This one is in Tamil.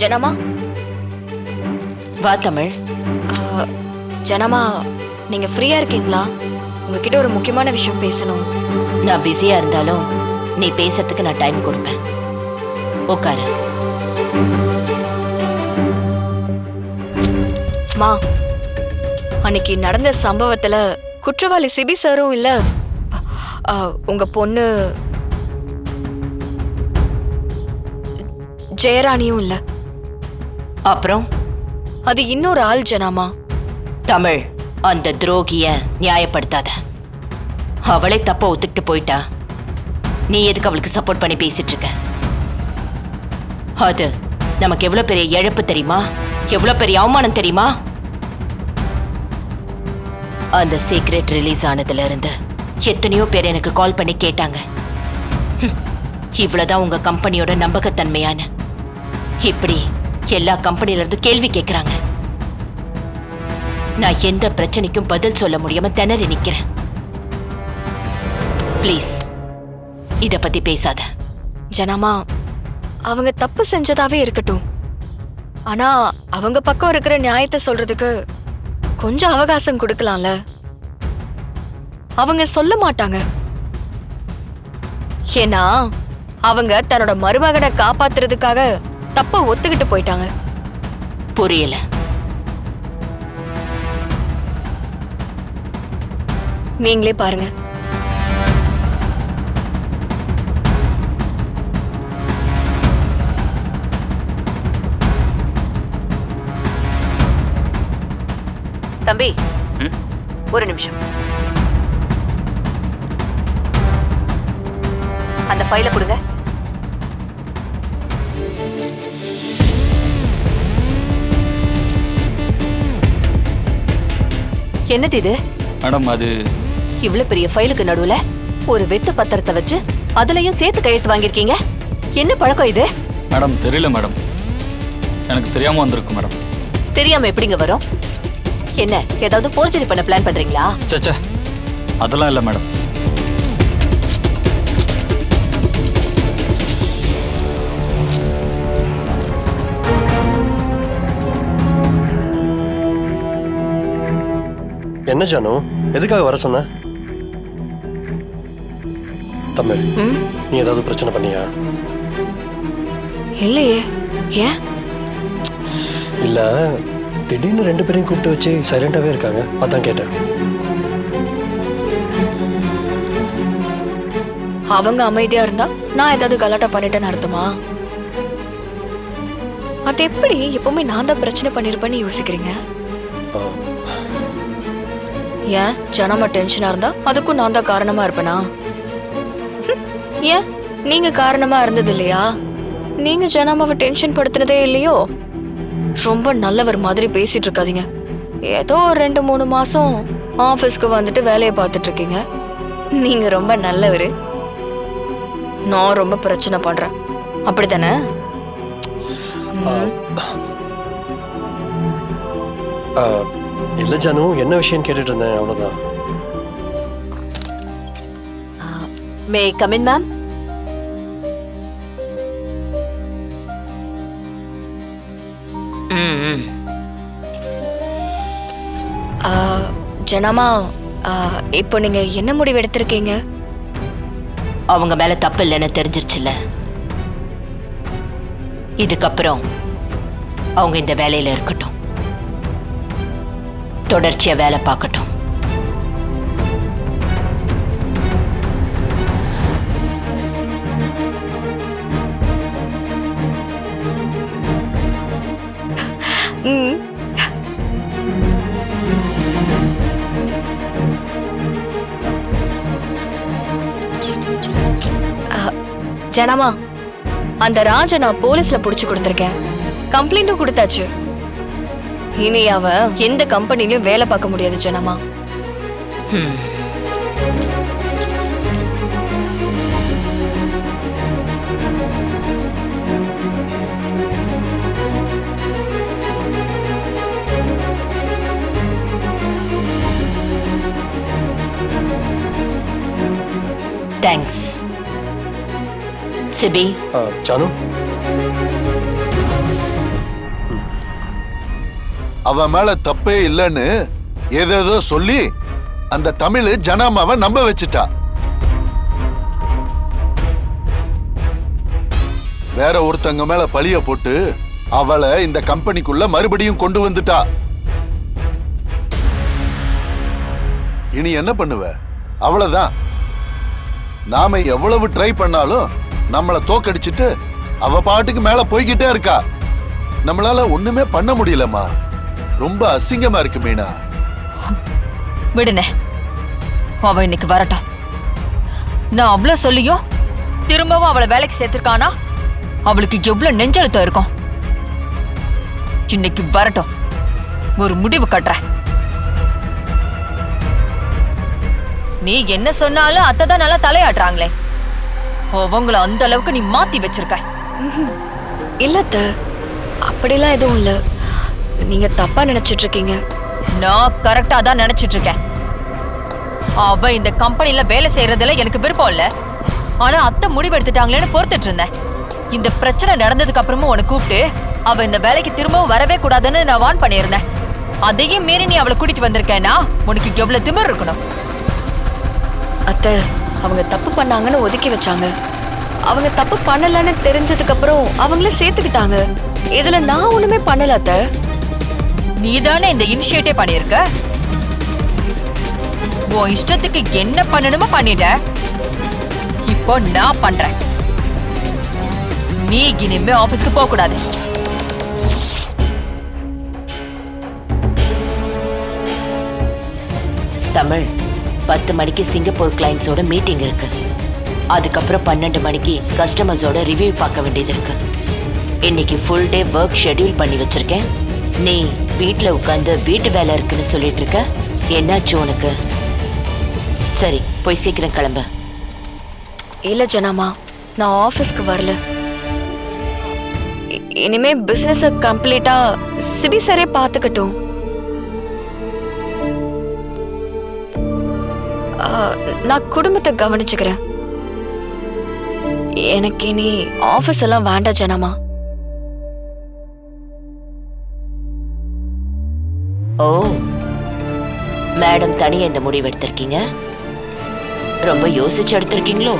ஜனமா, வா தமிழ். ஜனமா, நீங்க ஃப்ரீயா இருக்கீங்களா? உங்ககிட்ட ஒரு முக்கியமான விஷயம் பேசணும். நான் பிஸியா இருந்தாலும் நீ பேசுறதுக்கு நான் டைம் கொடுப்பேன். உட்காரு. மா, அன்னைக்கு நடந்த சம்பவத்துல குற்றவாளி சிபி சாரும் இல்ல, உங்க பொண்ணு ஜெயராணியும் இல்ல. அப்புறம் அது இன்னொரு ஆள் ஜனாமா. தமிழ், அந்த துரோகிய நியாயப்படுத்தாத. அவளே தப்ப ஒத்துக்கிட்டு போயிட்டா. நீ எதுக்கு அவளுக்கு சப்போர்ட் பண்ணி பேசிட்டு இருக்க? அது நமக்கு எவ்வளவு பெரிய இழப்பு தெரியுமா? எவ்வளவு பெரிய அவமானம் தெரியுமா? அந்த சீக்ரெட் ரிலீஸ் ஆனதுல இருந்து எத்தனையோ பேர் எனக்கு கால் பண்ணி கேட்டாங்க, இவ்வளவுதான் உங்க கம்பெனியோட நம்பகத்தன்மையான. இப்படி எல்லா கம்பெனில இருந்து கேள்வி கேட்கறாங்க. நான் எந்த பிரச்சனைக்கும் பதில் சொல்ல முடியாம திணறி நிக்கிறேன். ப்ளீஸ் இத பத்தி பேசாத. ஜனமா, அவங்க தப்பு செஞ்சதாவே இருக்கட்டும். ஆனா அவங்க பக்கம் இருக்கிற நியாயத்தை சொல்றதுக்கு கொஞ்சம் அவகாசம் கொடுக்கலாம்ல. அவங்க சொல்ல மாட்டாங்க. ஏன்னா அவங்க தன்னோட மருமகனை காப்பாத்துறதுக்காக தப்ப ஒத்துக்கிட்டு போயிட்டாங்க. புரியல. நீங்களே பாருங்க. தம்பி, ஒரு நிமிஷம். அந்த ஃபைலை கொடுங்க. என்னது இது? மேடம், அது இவ்வளவு பெரிய ஃபைலுக்கு நடுவுல ஒரு வெத்து பத்திரத்தை வச்சு அதுலயும் சேர்த்து கையெழுத்து வாங்கிருக்கீங்க. என்ன பழக்கம் இது? மேடம் தெரியல மேடம், எனக்கு தெரியாம வந்திருக்கு மேடம். தெரியாம எப்படிங்க வரும்? என்ன ஏதாவது ஃபோர்ஜரி பண்ண பிளான் பண்றீங்களா? சச்சா, அதெல்லாம் இல்ல மேடம். என்ன ஜானு, எதுக்காக வர சொன்ன? தமிழ், நீ ஏதாவது பிரச்சனை பண்ணியா? இல்லையே. ஏன்? இல்ல, திடீர்னு ரெண்டு பேரையும் கூப்பிட்டு வச்சு சைலண்டாவே இருக்காங்க, அதான் கேட்டேன். அவங்க அமைதியா இருந்தா நான் ஏதாவது கலாட்டா பண்ணிட்டேன்னு அர்த்தமா? அது எப்படி எப்பவுமே நான் தான் பிரச்சனை பண்ணிருப்பேன்னு யோசிக்கிறீங்க? ஏன் ஜனமா டென்ஷனா இருந்தா அதுக்கும் நான் தான் காரணமா இருப்பேனா? ஏன் நீங்க காரணமா இருந்தது இல்லையா? நீங்க ஜனமாவை டென்ஷன் படுத்தினதே இல்லையோ? ரொம்ப நல்லவர் மாதிரி பேசிட்டு இருக்காதீங்க. ஏதோ 2-3 மாசம் ஆபீஸ்க்கு வந்துட்டு வேலையை பார்த்துட்டு இருக்கீங்க. நீங்க ரொம்ப நல்லவரு, நான் ரொம்ப பிரச்சனை பண்றேன், அப்படித்தானே? இல்ல ஜானு, என்ன விஷயம் கேட்டுட்டு இருந்தேன், அவ்வளவுதான். May come in ma'am? ஜனமா, இப்போ நீங்க என்ன முடிவு எடுத்திருக்கீங்க? அவங்க மேல தப்பு இல்லைன்னு தெரிஞ்சிருச்சுல்ல. இதுக்கப்புறம் அவங்க இந்த வேலையில இருக்கட்டும், தொடர்ச்சியா வேலை பார்க்கட்டும். ஜனமா, அந்த ராஜ நான் போலீஸ்ல புடிச்சு கொடுத்திருக்கேன், கம்ப்ளைண்டும் கொடுத்தாச்சு. இனி அவ எந்த கம்பெனிலையும் வேலை பார்க்க முடியாது ஜனமா. தேங்க்ஸ். சிபி, ஜானு, அவன் மேல தப்பே இல்லைன்னு ஏதேதோ சொல்லி அந்த தமிழ் ஜனாமாவை நம்ப வச்சுட்டா. வேற ஒருத்தங்க மேல பழிய போட்டு அவளை இந்த கம்பெனிக்குள்ள மறுபடியும் கொண்டு வந்துட்டா. இனி என்ன பண்ணுவ? அவ்வளவுதான். நாம எவ்வளவு ட்ரை பண்ணாலும் நம்மள தோக்கடிச்சிட்டு அவ பாட்டுக்கு மேல போய்கிட்டே இருக்கா. நம்மளால ஒண்ணுமே பண்ண முடியலம்மா. ரொம்ப அசிங்கமா இருக்கு மீனா. விடுனே, அவ இன்னைக்கு வரட்டும். நான் அவ்வளவு சொல்லியும் திரும்பவும் அவளை வேலைக்கு சேர்த்திருக்கானா அவளுக்கு எவ்வளவு நெஞ்செழுத்தம் இருக்கும். இன்னைக்கு வரட்டும், ஒரு முடிவு கட்டுறேன். நீ என்ன சொன்னாலும் அத்தைதான் நல்லா தலையாடுறாங்களே, அவங்கள அந்த அளவுக்கு நீ மாத்தி வச்சிருக்க. இல்லத்த, அப்படிலாம் எதுவும் இல்ல. நீங்க தப்பா நினைச்சிட்டு இருக்கீங்க. நான் கரெக்டா தான் நினைச்சிட்டு இருக்கேன். அவ இந்த கம்பெனில வேலை செய்யறதுல எனக்கு விருப்பம் இல்ல. ஆனா அத்தை முடிவு எடுத்துட்டாங்களேன்னு பொறுத்துட்டு இருந்தேன். இந்த பிரச்சனை நடந்ததுக்கு அப்புறமும் உன்னை கூப்பிட்டு அவ இந்த வேலைக்கு திரும்பவும் வரவே கூடாதுன்னு நான் வார்ன் பண்ணியிருந்தேன். அதையும் மீறி நீ அவளை கூட்டிட்டு வந்திருக்கேன்னா உனக்கு எவ்வளவு திமிர் இருக்கணும். அத்தை, அவங்க தப்பு பண்ணாங்கன்னு ஒதுக்கி வச்சாங்க. அவங்க தப்பு பண்ணலன்னு தெரிஞ்சதுக்கு அப்புறம் அவங்கள சேர்த்துக்கிட்டாங்க. இதுல நான் ஒண்ணுமே பண்ணல அத்தை. நீதானே இந்த இனிஷியேட்டிவ் பண்ணியிருக்க. உன் இஷ்டத்துக்கு என்ன பண்ணணுமோ பண்ணிட்ட. இப்போ நான் பண்றேன். நீ இனிமே ஆபீஸ்க்கு போக கூடாது. தமிழ் 10 மணிக்கு சிங்கப்பூர் கிளைண்ட்ஸோட மீட்டிங் இருக்கு. அதுக்கப்புறம் 12 மணிக்கு கஸ்டமர்ஸோட ரிவ்யூ பார்க்க வேண்டியது இருக்கு. இன்னைக்கு ஃபுல் டே ஒர்க் ஷெட்யூல் பண்ணி வச்சிருக்கேன். நீ வீட்டில் உட்காந்து வீட்டு வேலை இருக்குன்னு சொல்லிட்டு இருக்க. என்னாச்சு உனக்கு? சரி, போய் சீக்கிரம் கிளம்பு. இல்ல ஜனாமா, நான் ஆபீஸ்க்கு வரல. இனிமே பிசினஸ் கம்ப்ளீட்டா சிபி சரே பாத்துக்கட்டும். நான் குடும்பத்தை கவனிச்சுக்கிறேன். எனக்கு இனி ஆபீஸ் எல்லாம் வேண்டாம் ஜனாமா. ஓ, மேடம் தனியா இந்த முடிவு எடுத்திருக்கீங்க? ரொம்ப யோசிச்சு எடுத்திருக்கீங்களோ?